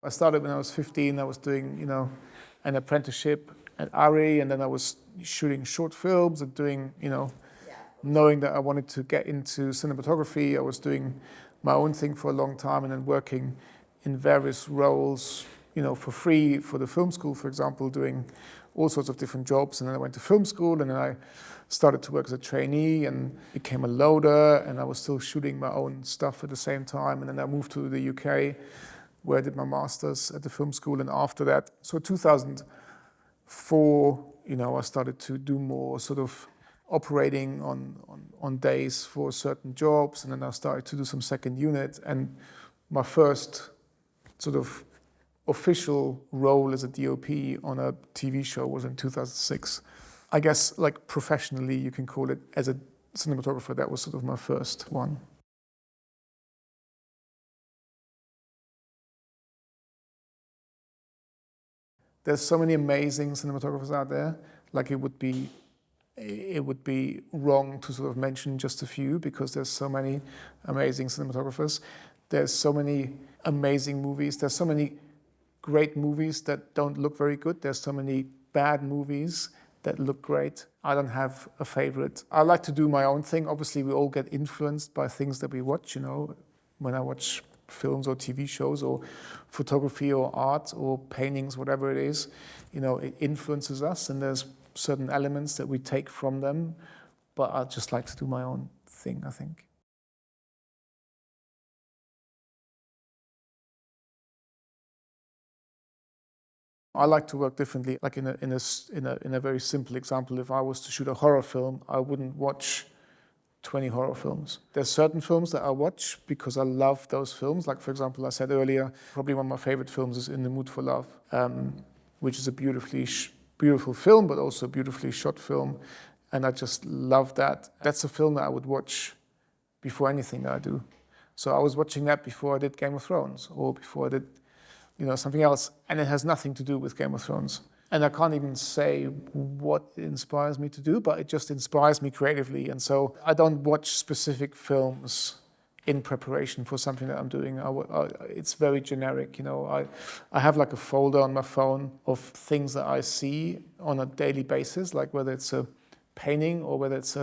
I started when I was 15. I was doing, an apprenticeship at ARI, and then I was shooting short films and doing, knowing that I wanted to get into cinematography. I was doing my own thing for a long time and then working in various roles, for free for the film school, for example, doing all sorts of different jobs. And then I went to film school, and then I started to work as a trainee and became a loader, and I was still shooting my own stuff at the same time. And then I moved to the UK, where I did my master's at the film school. And after that, so 2004, I started to do more sort of operating on days for certain jobs, and then I started to do some second unit. And my first sort of official role as a DOP on a TV show was in 2006. I guess, like professionally, you can call it, as a cinematographer, that was sort of my first one. There's so many amazing cinematographers out there. Like it would be wrong to sort of mention just a few, because there's so many amazing cinematographers. There's so many amazing movies. There's so many great movies that don't look very good. There's so many bad movies that look great. I don't have a favorite. I like to do my own thing. Obviously, we all get influenced by things that we watch, when I watch films or TV shows or photography or art or paintings, whatever it is, it influences us, and there's certain elements that we take from them, but I just like to do my own thing, I think. I like to work differently. Like in a very simple example, if I was to shoot a horror film, I wouldn't watch 20 horror films. There's certain films that I watch because I love those films. Like, for example, I said earlier, probably one of my favorite films is In the Mood for Love, which is a beautiful film, but also a beautifully shot film. And I just love that. That's a film that I would watch before anything that I do. So I was watching that before I did Game of Thrones, or before I did, something else. And it has nothing to do with Game of Thrones. And I can't even say what it inspires me to do, but it just inspires me creatively. And so I don't watch specific films in preparation for something that I'm doing. It's very generic, I have like a folder on my phone of things that I see on a daily basis, like whether it's a painting or whether it's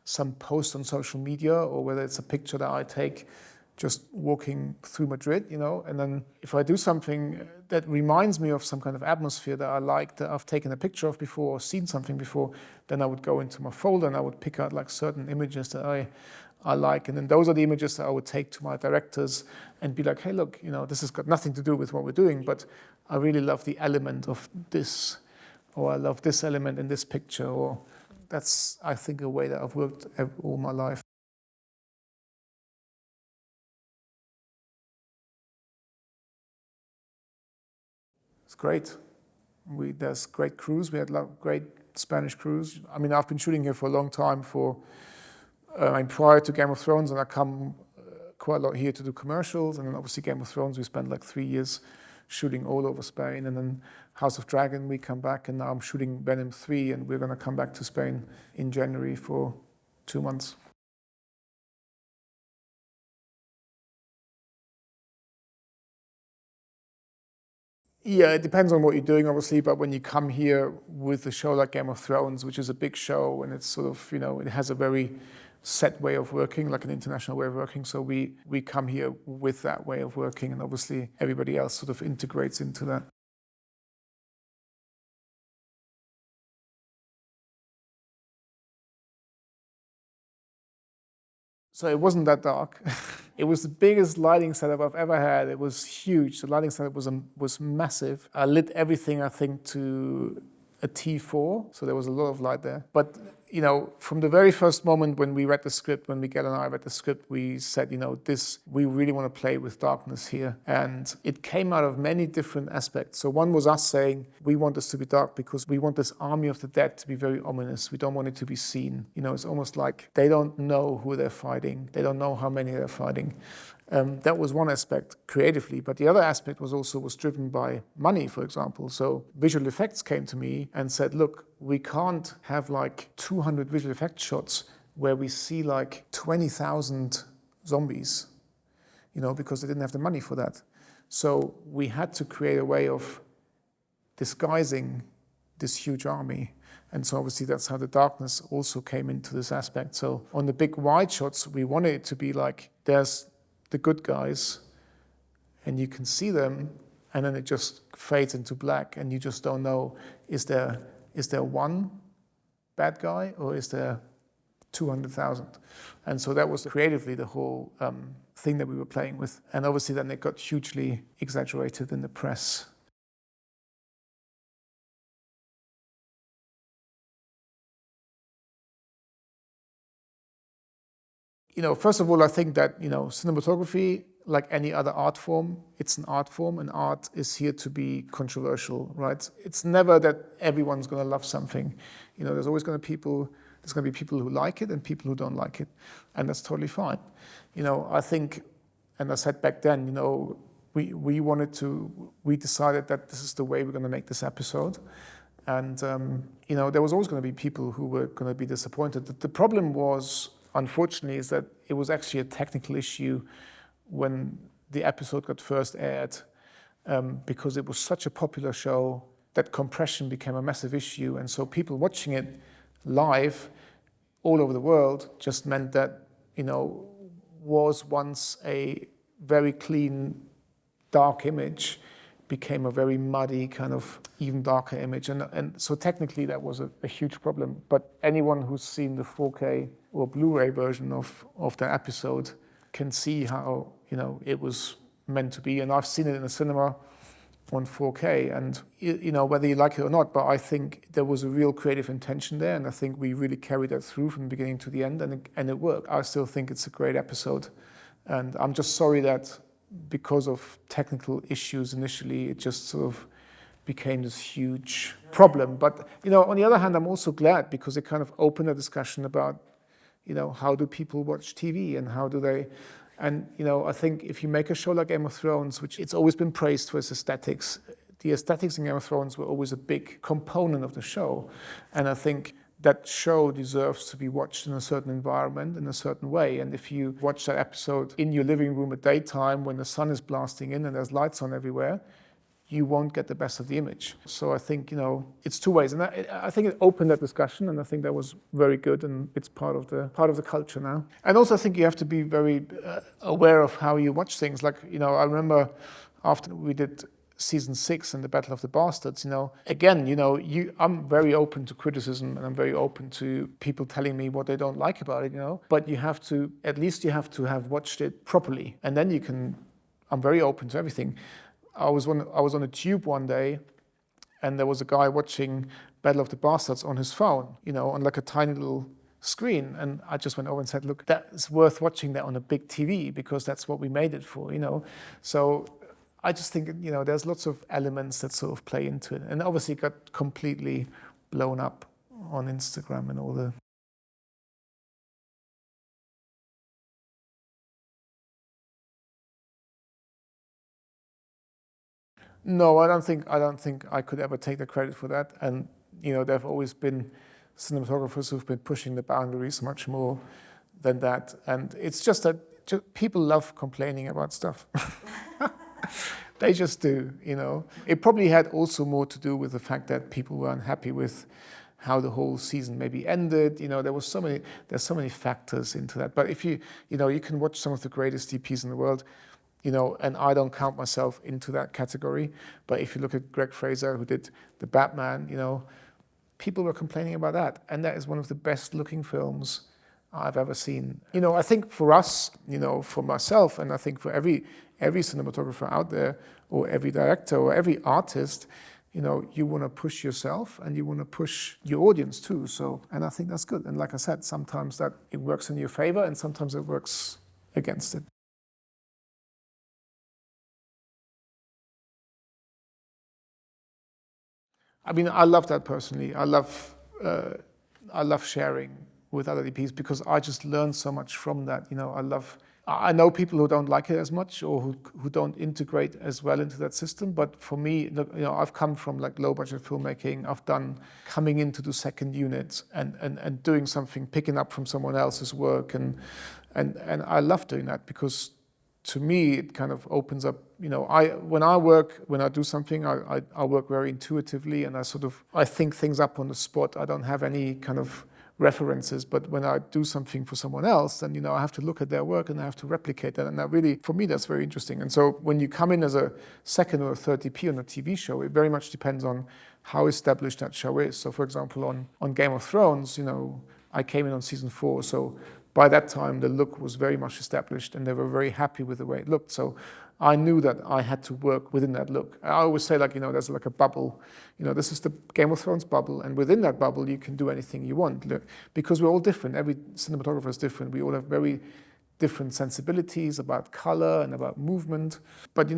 some post on social media or whether it's a picture that I take just walking through Madrid, and then if I do something that reminds me of some kind of atmosphere that I like, that I've taken a picture of before or seen something before, then I would go into my folder and I would pick out like certain images that I like. And then those are the images that I would take to my directors and be like, hey, look, this has got nothing to do with what we're doing, but I really love the element of this, or I love this element in this picture, or that's, I think, a way that I've worked all my life. It's great. There's great crews. We had great Spanish crews. I mean, I've been shooting here for a long time prior to Game of Thrones, and I come quite a lot here to do commercials. And then obviously Game of Thrones, we spent like 3 years shooting all over Spain. And then House of Dragon, we come back, and now I'm shooting Venom 3, and we're going to come back to Spain in January for 2 months. Yeah, it depends on what you're doing, obviously, but when you come here with a show like Game of Thrones, which is a big show, and it's sort of, it has a very set way of working, like an international way of working, so we come here with that way of working, and obviously everybody else sort of integrates into that. So it wasn't that dark. It was the biggest lighting setup I've ever had. It was huge. The lighting setup was massive. I lit everything, I think, to a T4, so there was a lot of light there. But, from the very first moment when we read the script, when Miguel and I read the script, we said, we really want to play with darkness here. And it came out of many different aspects. So one was us saying, we want this to be dark because we want this army of the dead to be very ominous. We don't want it to be seen. It's almost like they don't know who they're fighting. They don't know how many they're fighting. That was one aspect creatively, but the other aspect was driven by money, for example. So visual effects came to me and said, look, we can't have like 200 visual effects shots where we see like 20,000 zombies. because they didn't have the money for that. So we had to create a way of disguising this huge army. And so obviously that's how the darkness also came into this aspect. So on the big wide shots, we wanted it to be like, there's the good guys, and you can see them, and then it just fades into black, and you just don't know, is there one bad guy, or is there 200,000? And so that was creatively the whole thing that we were playing with. And obviously then it got hugely exaggerated in the press. First of all, I think that, cinematography, like any other art form, it's an art form, and art is here to be controversial, right? It's never that everyone's going to love something. There's always going to be people who like it and people who don't like it, and that's totally fine. I think, and I said back then, we decided that this is the way we're going to make this episode. And, there was always going to be people who were going to be disappointed. The problem was, unfortunately, is that it was actually a technical issue when the episode got first aired, because it was such a popular show that compression became a massive issue. And so people watching it live all over the world just meant that, was once a very clean, dark image became a very muddy, kind of even darker image. And so technically that was a huge problem. But anyone who's seen the 4K or Blu-ray version of that episode can see how, it was meant to be. And I've seen it in the cinema on 4K, and whether you like it or not, but I think there was a real creative intention there, and I think we really carried that through from the beginning to the end, and it worked. I still think it's a great episode, and I'm just sorry that because of technical issues initially, it just sort of became this huge problem. But on the other hand, I'm also glad, because it kind of opened a discussion about how do people watch TV, and how do they. And, I think if you make a show like Game of Thrones, which it's always been praised for its aesthetics, the aesthetics in Game of Thrones were always a big component of the show. And I think that show deserves to be watched in a certain environment, in a certain way. And if you watch that episode in your living room at daytime when the sun is blasting in and there's lights on everywhere, you won't get the best of the image. So I think, it's two ways. And I think it opened that discussion, and I think that was very good, and it's part of the culture now. And also I think you have to be very aware of how you watch things. Like, I remember after we did season 6 and the Battle of the Bastards, again, I'm very open to criticism, and I'm very open to people telling me what they don't like about it, But you have to have watched it properly, and then I'm very open to everything. I was on a tube one day, and there was a guy watching Battle of the Bastards on his phone, on like a tiny little screen. And I just went over and said, look, that's worth watching that on a big TV, because that's what we made it for, So I just think, there's lots of elements that sort of play into it. And obviously it got completely blown up on Instagram and all the... No, I don't think I could ever take the credit for that. And there have always been cinematographers who've been pushing the boundaries much more than that. And it's just that people love complaining about stuff. They just do, It probably had also more to do with the fact that people were unhappy with how the whole season maybe ended. There's so many factors into that. But if you can watch some of the greatest DPs in the world, and I don't count myself into that category. But if you look at Greg Fraser, who did the Batman, people were complaining about that. And that is one of the best looking films I've ever seen. I think for us, for myself, and I think for every cinematographer out there, or every director, or every artist, you want to push yourself, and you want to push your audience too. So, and I think that's good. And like I said, sometimes that it works in your favor, and sometimes it works against it. I mean, I love that personally. I love sharing with other DPs, because I just learn so much from that. I know people who don't like it as much, or who don't integrate as well into that system. But for me, I've come from like low budget filmmaking. I've done coming in to do second units and doing something, picking up from someone else's work, and I love doing that, because to me, it kind of opens up, when I do something, I work very intuitively, and I think things up on the spot. I don't have any kind of references, but when I do something for someone else, then, I have to look at their work and I have to replicate that. And that really, for me, that's very interesting. And so when you come in as a second or a third DP on a TV show, it very much depends on how established that show is. So for example, on Game of Thrones, I came in on season 4, so by that time the look was very much established and they were very happy with the way it looked. So I knew that I had to work within that look. I always say, there's like a bubble. This is the Game of Thrones bubble, and within that bubble you can do anything you want. Because we're all different. Every cinematographer is different. We all have very different sensibilities about color and about movement. But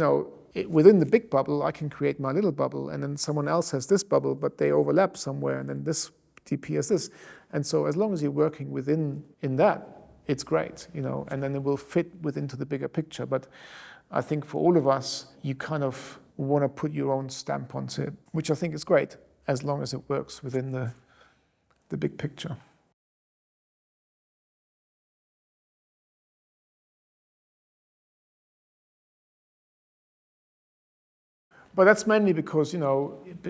within the big bubble, I can create my little bubble, and then someone else has this bubble, but they overlap somewhere, and then this DP has this. And so as long as you're working in that, it's great, and then it will fit into the bigger picture. But I think for all of us, you kind of want to put your own stamp onto it, which I think is great, as long as it works within the big picture. But that's mainly because,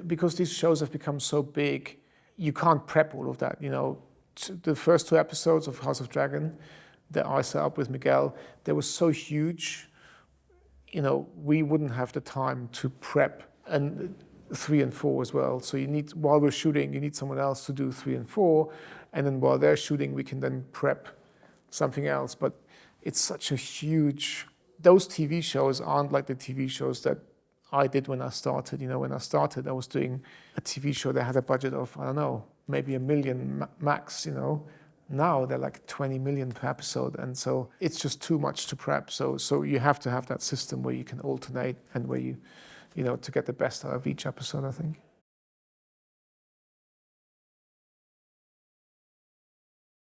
because these shows have become so big, you can't prep all of that. The first 2 episodes of House of Dragon that I set up with Miguel, they were so huge, we wouldn't have the time to prep, and 3 and 4 as well. So while we're shooting, you need someone else to do 3 and 4, and then while they're shooting, we can then prep something else. But it's such a huge, those TV shows aren't like the TV shows that I did when I started. When I started, I was doing a TV show that had a budget of, I don't know, maybe $1 million max, Now they're like 20 million per episode, and so it's just too much to prep. So you have to have that system where you can alternate and where you to get the best out of each episode, I think.